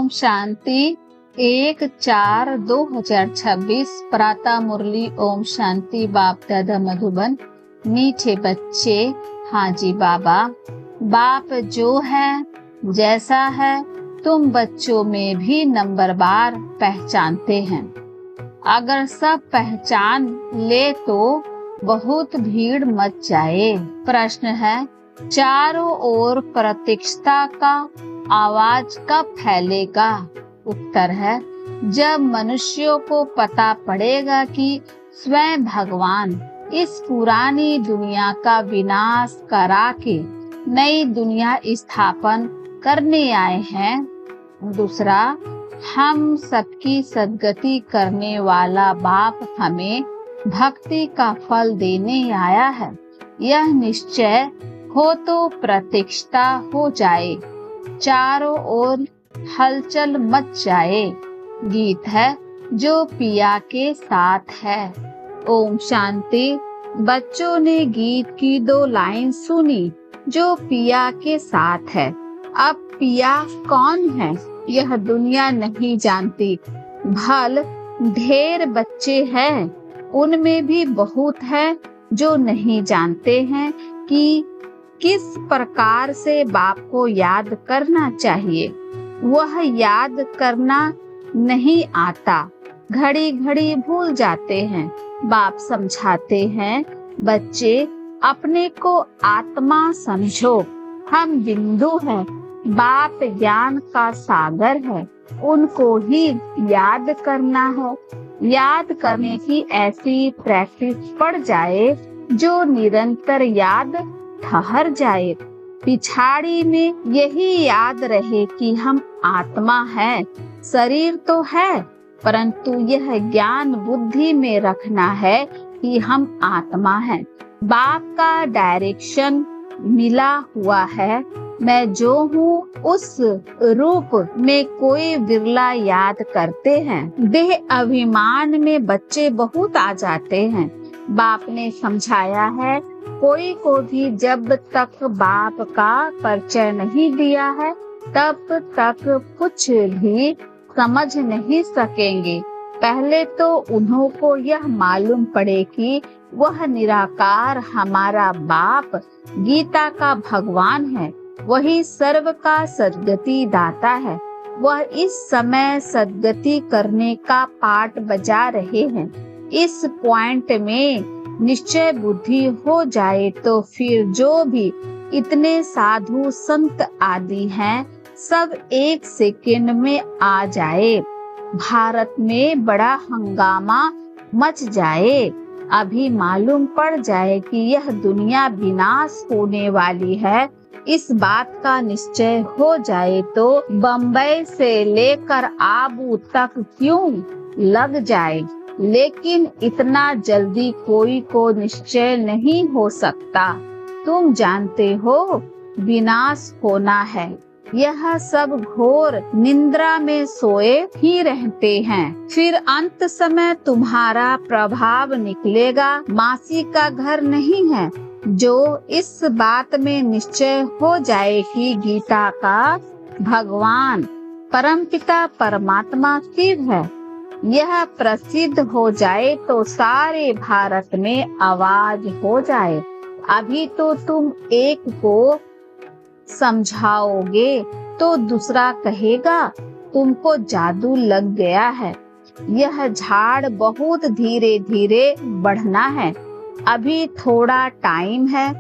ओम शांति 1/4/2026 प्रातः मुरली। ओम शांति। बाप दादा मधुबन। मीठे बच्चे, हाँ जी बाबा, बाप जो है जैसा है तुम बच्चों में भी नंबरवार पहचानते हैं। अगर सब पहचान ले तो बहुत भीड़ मच जाए। प्रश्न है, चारों ओर प्रतीक्षता का आवाज कब फैलेगा? उत्तर है, जब मनुष्यों को पता पड़ेगा कि स्वयं भगवान इस पुरानी दुनिया का विनाश करा के नई दुनिया स्थापन करने आए हैं। दूसरा, हम सबकी सद्गति करने वाला बाप हमें भक्ति का फल देने आया है। यह निश्चय हो तो प्रतीक्षता हो जाए, चारों ओर हलचल मच जाए। गीत है जो पिया के साथ है। ओम शांति। बच्चों ने गीत की 2 लाइन सुनी जो पिया के साथ है। अब पिया कौन है यह दुनिया नहीं जानती। भल ढेर बच्चे हैं, उनमें भी बहुत है जो नहीं जानते हैं कि किस प्रकार से बाप को याद करना चाहिए। वह याद करना नहीं आता, घड़ी घड़ी भूल जाते हैं। बाप समझाते हैं, बच्चे अपने को आत्मा समझो, हम बिंदु हैं, बाप ज्ञान का सागर है, उनको ही याद करना है। याद करने की ऐसी प्रैक्टिस पड़ जाए जो निरंतर याद ठहर जाए। पिछाड़ी में यही याद रहे कि हम आत्मा है, शरीर तो है, परंतु यह ज्ञान बुद्धि में रखना है कि हम आत्मा हैं। बाप का डायरेक्शन मिला हुआ है। मैं जो हूँ उस रूप में कोई विरला याद करते हैं। देह अभिमान में बच्चे बहुत आ जाते हैं। बाप ने समझाया है, कोई को भी जब तक बाप का परिचय नहीं दिया है तब तक कुछ भी समझ नहीं सकेंगे। पहले तो उन्हों को यह मालूम पड़े कि वह निराकार हमारा बाप गीता का भगवान है, वही सर्व का सद्गति दाता है। वह इस समय सद्गति करने का पाठ बजा रहे हैं। इस पॉइंट में निश्चय बुद्धि हो जाए तो फिर जो भी इतने साधु संत आदि हैं सब 1 सेकंड में आ जाए। भारत में बड़ा हंगामा मच जाए। अभी मालूम पड़ जाए कि यह दुनिया विनाश होने वाली है। इस बात का निश्चय हो जाए तो बम्बई से लेकर आबू तक क्यों लग जाए, लेकिन इतना जल्दी कोई को निश्चय नहीं हो सकता। तुम जानते हो विनाश होना है। यह सब घोर निद्रा में सोए ही रहते हैं। फिर अंत समय तुम्हारा प्रभाव निकलेगा। मासी का घर नहीं है। जो इस बात में निश्चय हो जाए कि गीता का भगवान परमपिता परमात्मा शिव है, यह प्रसिद्ध हो जाए तो सारे भारत में आवाज हो जाए। अभी तो तुम एक को समझाओगे तो दूसरा कहेगा तुमको जादू लग गया है। यह झाड़ बहुत धीरे धीरे बढ़ना है। अभी थोड़ा टाइम है,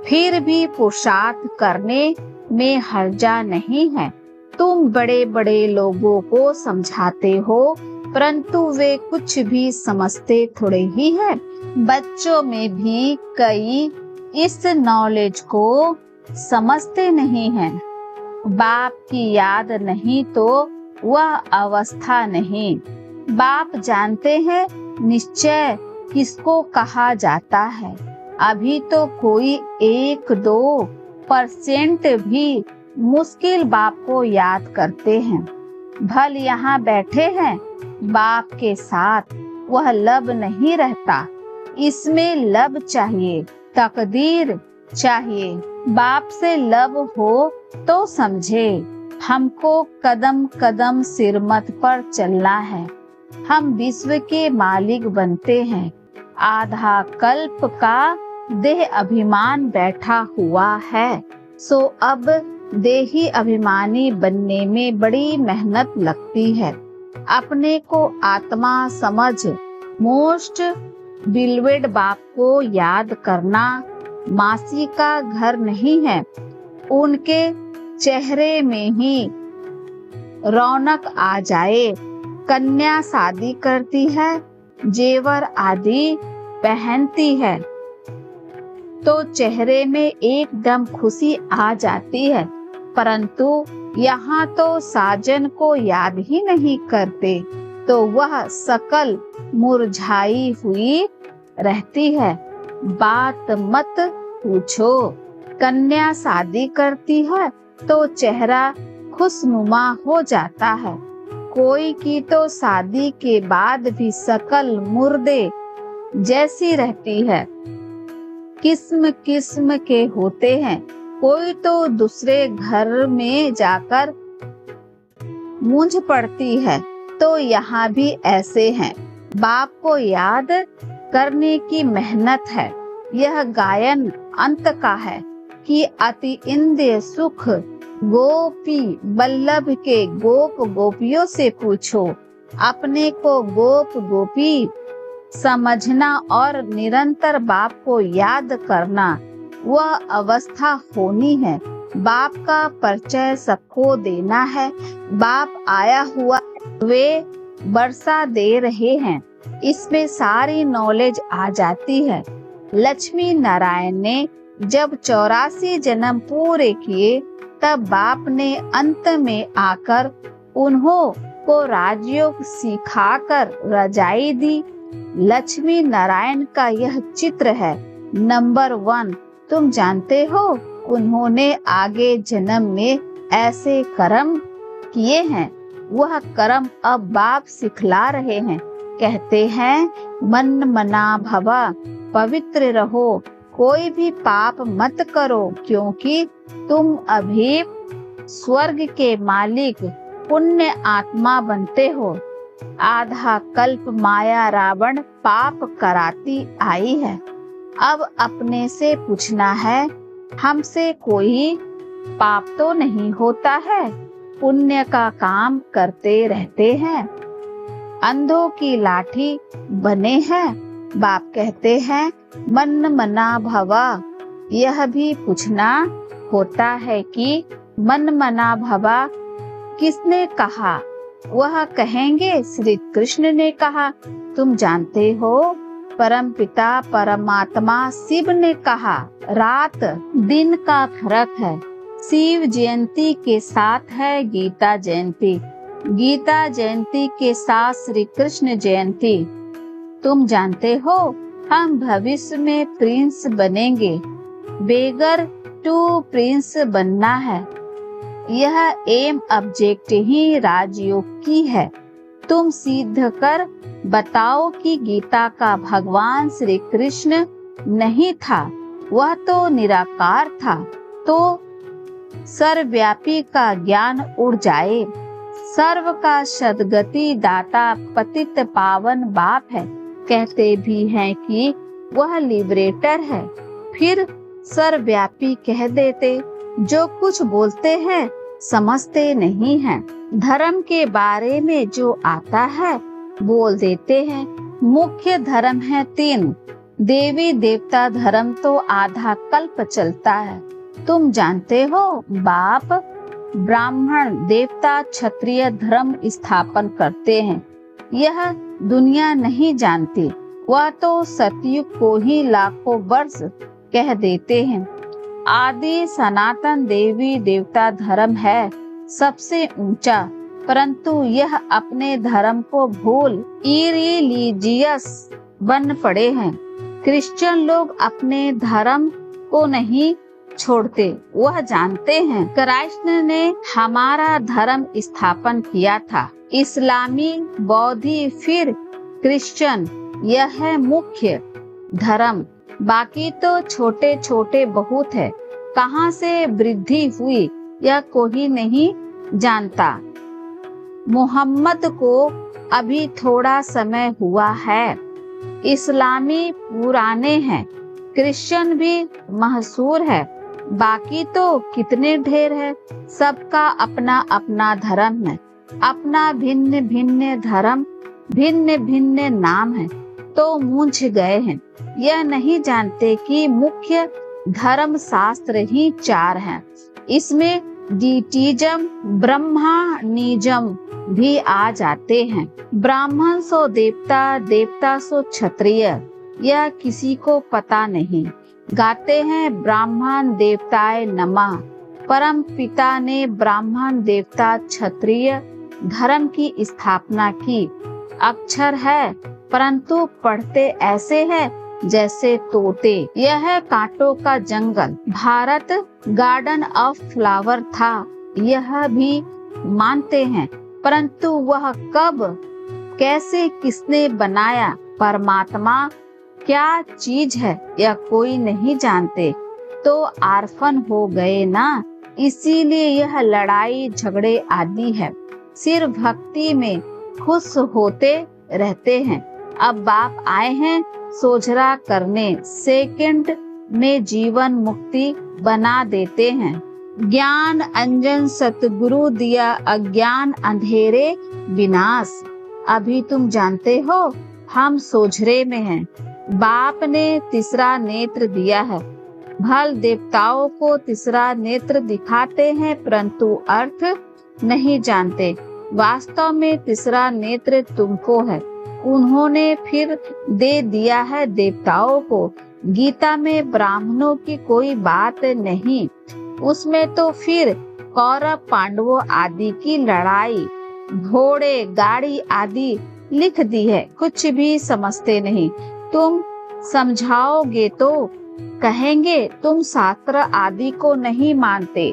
फिर भी पुरुषार्थ करने में हर्जा नहीं है। तुम बड़े बड़े लोगों को समझाते हो, परंतु वे कुछ भी समझते थोड़े ही है। बच्चों में भी कई इस नॉलेज को समझते नहीं हैं। बाप की याद नहीं तो वह अवस्था नहीं। बाप जानते हैं निश्चय किसको कहा जाता है। अभी तो कोई 1-2% भी मुश्किल बाप को याद करते हैं। भल यहाँ बैठे हैं बाप के साथ, वह लब नहीं रहता। इसमें लब चाहिए, तकदीर चाहिए। बाप से लब हो तो समझे। हमको कदम कदम सिरमत पर चलना है। हम विश्व के मालिक बनते हैं। आधा कल्प का देह अभिमान बैठा हुआ है, सो अब देही अभिमानी बनने में बड़ी मेहनत लगती है। अपने को आत्मा समझ मोस्ट बिलवेड बाप को याद करना मासी का घर नहीं है। उनके चेहरे में ही रौनक आ जाए। कन्या शादी करती है, जेवर आदि पहनती है तो चेहरे में एकदम खुशी आ जाती है, परंतु यहाँ तो साजन को याद ही नहीं करते, तो वह सकल मुरझाई हुई रहती है। बात मत पूछो। कन्या शादी करती है तो चेहरा खुशनुमा हो जाता है। कोई की तो शादी के बाद भी शकल मुर्दे जैसी रहती है। किस्म किस्म के होते हैं। कोई तो दूसरे घर में जाकर मूंझ पड़ती है, तो यहाँ भी ऐसे हैं। बाप को याद करने की मेहनत है। यह गायन अंत का है कि अति इंद्रिय सुख गोपी बल्लभ के गोप गोपियों से पूछो। अपने को गोप गोपी समझना और निरंतर बाप को याद करना वह अवस्था होनी है। बाप का परिचय सबको देना है। बाप आया हुआ, वे वर्षा दे रहे हैं, इसमें सारी नॉलेज आ जाती है। लक्ष्मी नारायण ने जब 84 जन्म पूरे किए, तब बाप ने अंत में आकर उन्हों को राजयोग सिखाकर रजाई दी। लक्ष्मी नारायण का यह चित्र है। नंबर 1, तुम जानते हो उन्होंने आगे जन्म में ऐसे कर्म किए हैं। वह कर्म अब बाप सिखला रहे हैं। कहते हैं मन मना भवा, पवित्र रहो, कोई भी पाप मत करो, क्योंकि तुम अभी स्वर्ग के मालिक पुण्य आत्मा बनते हो। आधा कल्प माया रावण पाप कराती आई है। अब अपने से पूछना है, हमसे कोई पाप तो नहीं होता है? पुण्य का काम करते रहते हैं। अंधों की लाठी बने हैं। बाप कहते हैं मन मना भवा। यह भी पूछना होता है कि मन मना भवा किसने कहा? वह कहेंगे श्री कृष्ण ने कहा। तुम जानते हो परम पिता परमात्मा शिव ने कहा। रात दिन का फर्क है। शिव जयंती के साथ है गीता जयंती, गीता जयंती के साथ श्री कृष्ण जयंती। तुम जानते हो हम भविष्य में प्रिंस बनेंगे। बेगर टू प्रिंस बनना है। यह एम ऑब्जेक्ट ही राजयोग की है। तुम सिद्ध कर बताओ कि गीता का भगवान श्री कृष्ण नहीं था, वह तो निराकार था, तो सर्वव्यापी का ज्ञान उड़ जाए। सर्व का सद्गति दाता पतित पावन बाप है। कहते भी हैं कि वह लिबरेटर है, फिर सर्वव्यापी कह देते। जो कुछ बोलते हैं समझते नहीं हैं। धर्म के बारे में जो आता है बोल देते हैं। मुख्य धर्म है 3। देवी देवता धर्म तो आधा कल्प चलता है। तुम जानते हो बाप ब्राह्मण देवता क्षत्रिय धर्म स्थापन करते हैं। यह दुनिया नहीं जानती। वह तो सतयुग को ही लाखों वर्ष कह देते हैं। आदि सनातन देवी देवता धर्म है सबसे ऊंचा, परंतु यह अपने धर्म को भूल इरिलीजियस बन पड़े हैं। क्रिश्चियन लोग अपने धर्म को नहीं छोड़ते। वह जानते हैं क्राइस्ट ने हमारा धर्म स्थापन किया था। इस्लामी, बौद्धी, फिर क्रिश्चियन, यह है मुख्य धर्म। बाकी तो छोटे छोटे बहुत है। कहाँ से वृद्धि हुई यह कोई नहीं जानता। मोहम्मद को अभी थोड़ा समय हुआ है। इस्लामी पुराने हैं, क्रिश्चियन भी मशहूर है, बाकी तो कितने ढेर है। सबका अपना अपना धर्म है, अपना भिन्न भिन्न धर्म, भिन्न भिन्न नाम है, तो मूंझ गए हैं। यह नहीं जानते कि मुख्य धर्म शास्त्र ही 4 हैं। इसमें डीटिज्म, ब्रह्मणिज्म भी आ जाते हैं। ब्राह्मण सो देवता, देवता सो क्षत्रिय, यह किसी को पता नहीं। गाते हैं ब्राह्मण देवताए नमः। परम पिता ने ब्राह्मण देवता क्षत्रिय धर्म की स्थापना की। अक्षर है, परंतु पढ़ते ऐसे है जैसे तोते। यह है कांटों का जंगल। भारत गार्डन ऑफ फ्लावर था, यह भी मानते हैं, परंतु वह कब, कैसे, किसने बनाया, परमात्मा क्या चीज है, यह कोई नहीं जानते। तो आर्फन हो गए ना, इसीलिए यह लड़ाई झगड़े आदि है। सिर्फ भक्ति में खुश होते रहते हैं। अब बाप आए हैं सोझरा करने, सेकंड में जीवन मुक्ति बना देते हैं। ज्ञान अंजन सतगुरु दिया, अज्ञान अंधेरे विनाश। अभी तुम जानते हो हम सोझरे में हैं। बाप ने तीसरा नेत्र दिया है। भल देवताओं को तीसरा नेत्र दिखाते हैं, परंतु अर्थ नहीं जानते। वास्तव में तीसरा नेत्र तुमको है, उन्होंने फिर दे दिया है देवताओं को। गीता में ब्राह्मणों की कोई बात नहीं, उसमें तो फिर कौरव पांडवों आदि की लड़ाई, घोड़े गाड़ी आदि लिख दी है। कुछ भी समझते नहीं। तुम समझाओगे तो कहेंगे तुम शास्त्र आदि को नहीं मानते।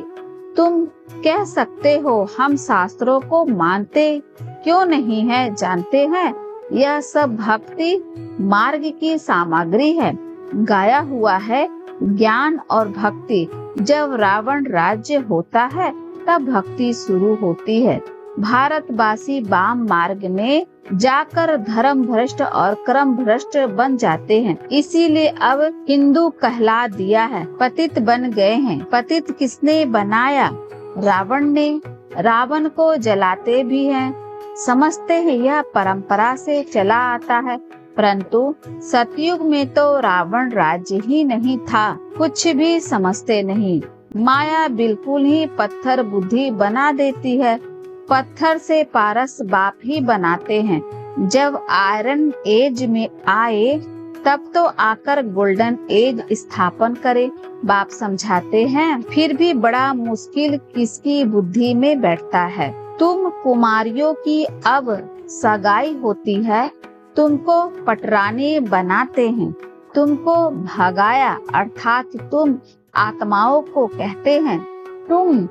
तुम कह सकते हो हम शास्त्रों को मानते क्यों नहीं है, जानते हैं यह सब भक्ति मार्ग की सामग्री है। गाया हुआ है ज्ञान और भक्ति। जब रावण राज्य होता है तब भक्ति शुरू होती है। भारतवासी वाम मार्ग में जाकर धर्म भ्रष्ट और क्रम भ्रष्ट बन जाते हैं। इसीलिए अब हिंदू कहला दिया है, पतित बन गए हैं। पतित किसने बनाया? रावण ने। रावण को जलाते भी हैं, समझते हैं यह परंपरा से चला आता है, परंतु सतयुग में तो रावण राज्य ही नहीं था। कुछ भी समझते नहीं। माया बिल्कुल ही पत्थर बुद्धि बना देती है। पत्थर से पारस बाप ही बनाते हैं। जब आयरन एज में आए तब तो आकर गोल्डन एज स्थापन करे, बाप समझाते हैं। फिर भी बड़ा मुश्किल किसकी बुद्धि में बैठता है। तुम कुमारियों की अब सगाई होती है, तुमको पटरानी बनाते हैं, तुमको भगाया अर्थात तुम आत्माओं को कहते हैं तुम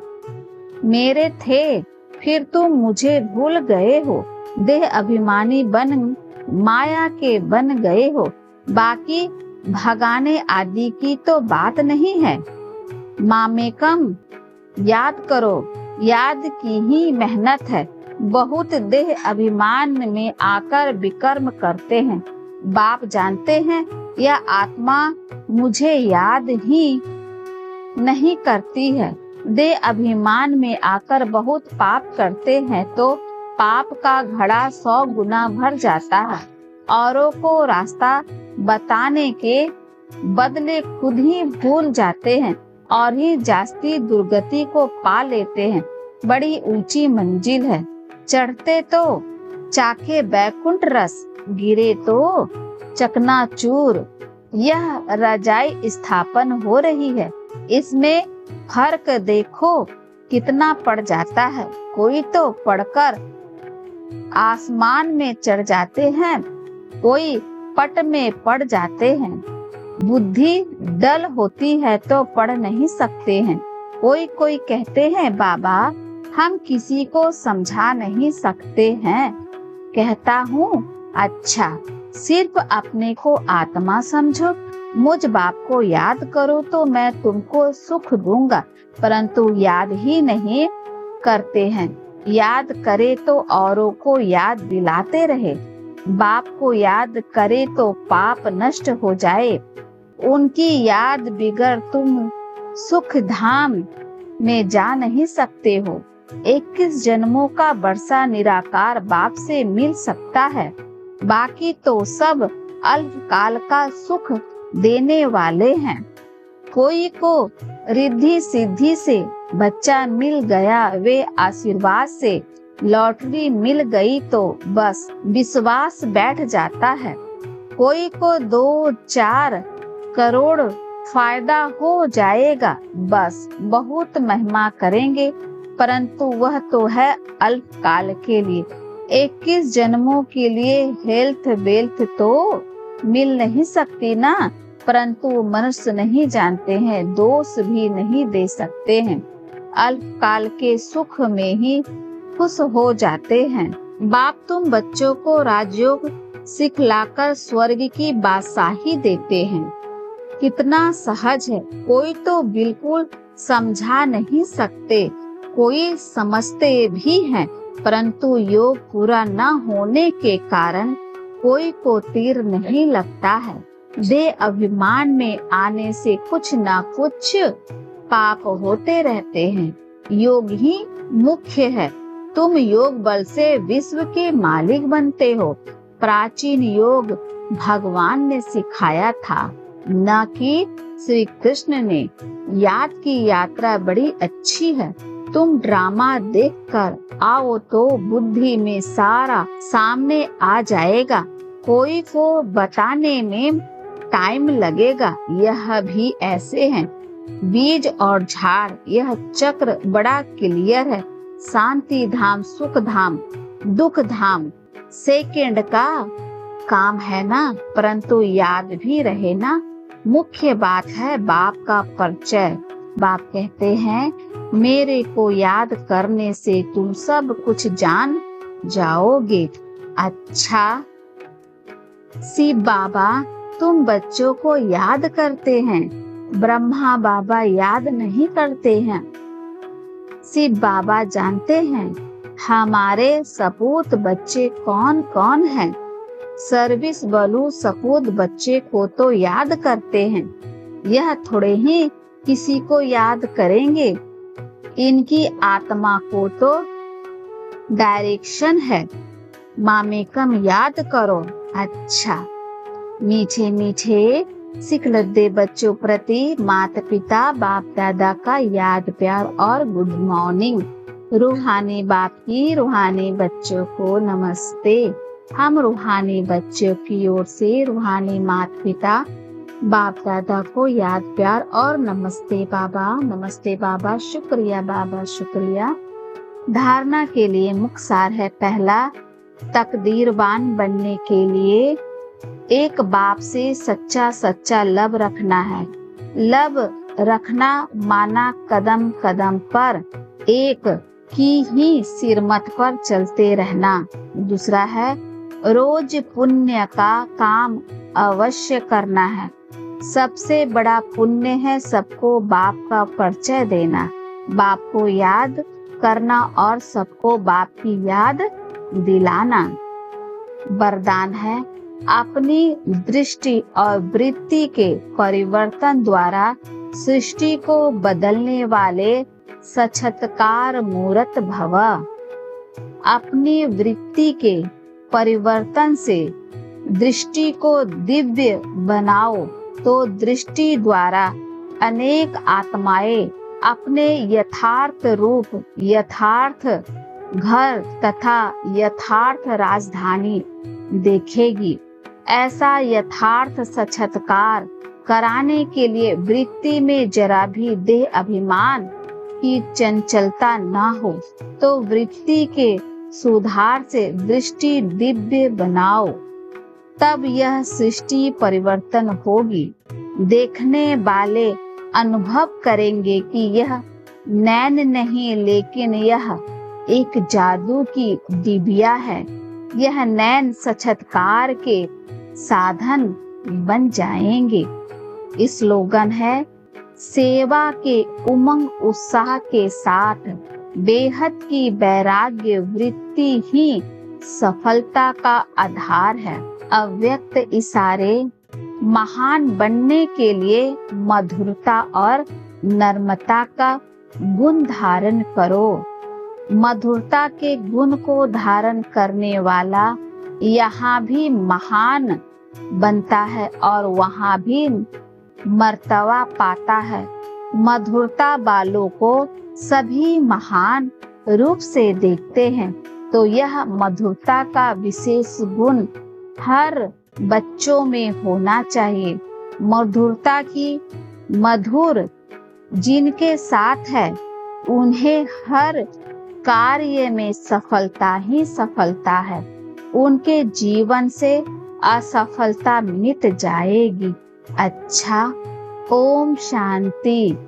मेरे थे, फिर तुम मुझे भूल गए हो। देह अभिमानी बन माया के बन गए हो। बाकी भगाने आदि की तो बात नहीं है। मामेकम याद करो, याद की ही मेहनत है। बहुत देह अभिमान में आकर विकर्म करते हैं। बाप जानते हैं यह आत्मा मुझे याद ही नहीं करती है। देह अभिमान में आकर बहुत पाप करते हैं तो पाप का घड़ा 100 गुना भर जाता है। औरों को रास्ता बताने के बदले खुद ही भूल जाते हैं और ही जास्ती दुर्गति को पा लेते हैं। बड़ी ऊंची मंजिल है, चढ़ते तो चाके बैकुंठ रस, गिरे तो चकनाचूर। यह रजाई स्थापन हो रही है, इसमें फर्क देखो कितना पड़ जाता है। कोई तो पढ़कर आसमान में चढ़ जाते हैं, कोई पट में पड़ जाते हैं। बुद्धि डल होती है तो पढ़ नहीं सकते हैं। कोई कहते हैं बाबा हम किसी को समझा नहीं सकते हैं। कहता हूँ अच्छा, सिर्फ अपने को आत्मा समझो। मुझ बाप को याद करो तो मैं तुमको सुख दूंगा, परंतु याद ही नहीं करते हैं। याद करे तो औरों को याद दिलाते रहे। बाप को याद करे तो पाप नष्ट हो जाए। उनकी याद बिगर तुम सुख धाम में जा नहीं सकते हो। 21 जन्मों का वर्षा निराकार बाप से मिल सकता है। बाकी तो सब अल्पकाल का सुख देने वाले हैं। कोई को रिद्धि सिद्धि से बच्चा मिल गया, वे आशीर्वाद से लॉटरी मिल गई तो बस विश्वास बैठ जाता है। कोई को 2-4 करोड़ फायदा हो जाएगा, बस बहुत महिमा करेंगे, परंतु वह तो है अल्पकाल के लिए। 21 जन्मों के लिए हेल्थ वेल्थ तो मिल नहीं सकती ना, परंतु मनुष्य नहीं जानते हैं, दोष भी नहीं दे सकते हैं। अल्पकाल के सुख में ही खुश हो जाते हैं। बाप तुम बच्चों को राजयोग सिखलाकर स्वर्ग की बादशाही देते हैं। कितना सहज है। कोई तो बिल्कुल समझा नहीं सकते, कोई समझते भी हैं, परंतु योग पूरा न होने के कारण कोई को तीर नहीं लगता है। देह अभिमान में आने से कुछ न कुछ पाप होते रहते हैं। योग ही मुख्य है। तुम योग बल से विश्व के मालिक बनते हो। प्राचीन योग भगवान ने सिखाया था, न कि श्री कृष्ण ने। याद की यात्रा बड़ी अच्छी है। तुम ड्रामा देखकर आओ तो बुद्धि में सारा सामने आ जाएगा। कोई को बताने में टाइम लगेगा। यह भी ऐसे हैं, बीज और झाड़। यह चक्र बड़ा क्लियर है। शांति धाम, सुख धाम, दुख धाम सेकंड का काम है ना, परंतु याद भी रहे ना। मुख्य बात है बाप का परिचय। बाप कहते हैं, मेरे को याद करने से तुम सब कुछ जान जाओगे। अच्छा शिव बाबा तुम बच्चों को याद करते हैं, ब्रह्मा बाबा याद नहीं करते हैं। शिव बाबा जानते हैं हमारे सपूत बच्चे कौन कौन हैं। सर्विस बलू सपूत बच्चे को तो याद करते हैं, यह थोड़े ही किसी को याद करेंगे। इनकी आत्मा को तो डायरेक्शन है, मामेकम याद करो। अच्छा मीठे मीठे सिख लद्दे बच्चों प्रति माता पिता बाप दादा का याद प्यार और गुड मॉर्निंग। रूहानी बाप की रूहानी बच्चों को नमस्ते। हम रूहानी बच्चों की ओर से रूहानी माता पिता बाप दादा को याद प्यार और नमस्ते बाबा, नमस्ते बाबा, शुक्रिया बाबा, शुक्रिया। धारणा के लिए मुख्य सार है, पहला तकदीरवान बनने के लिए एक बाप से सच्चा सच्चा लब रखना है। लब रखना माना कदम कदम पर एक की ही सिरमत पर चलते रहना। दूसरा है रोज पुण्य का काम अवश्य करना है। सबसे बड़ा पुण्य है सबको बाप का परिचय देना, बाप को याद करना और सबको बाप की याद दिलाना। वरदान है अपनी दृष्टि और वृत्ति के परिवर्तन द्वारा सृष्टि को बदलने वाले सचत्कार मूर्त भव। अपनी वृत्ति के परिवर्तन से दृष्टि को दिव्य बनाओ तो दृष्टि द्वारा अनेक आत्माएं अपने यथार्थ रूप, यथार्थ घर तथा यथार्थ राजधानी देखेगी। ऐसा यथार्थ साक्षात्कार कराने के लिए वृत्ति में जरा भी देह अभिमान की चंचलता न हो तो वृत्ति के सुधार से दृष्टि दिव्य बनाओ, तब यह सृष्टि परिवर्तन होगी। देखने वाले अनुभव करेंगे कि यह नैन नहीं लेकिन यह एक जादू की डिबिया है। यह नैन साक्षात्कार के साधन बन जाएंगे। स्लोगन है सेवा के उमंग उत्साह के साथ बेहद की वैराग्य वृत्ति ही सफलता का आधार है। अव्यक्त इशारे महान बनने के लिए मधुरता और नम्रता का गुण धारण करो। मधुरता के गुण को धारण करने वाला यहाँ भी महान बनता है और वहाँ भी मर्तबा पाता है। मधुरता वालों को सभी महान रूप से देखते हैं, तो यह मधुरता का विशेष गुण हर बच्चों में होना चाहिए। मधुरता की मधुर जिनके साथ है उन्हें हर कार्य में सफलता ही सफलता है। उनके जीवन से असफलता मिट जाएगी। अच्छा, ओम शांति।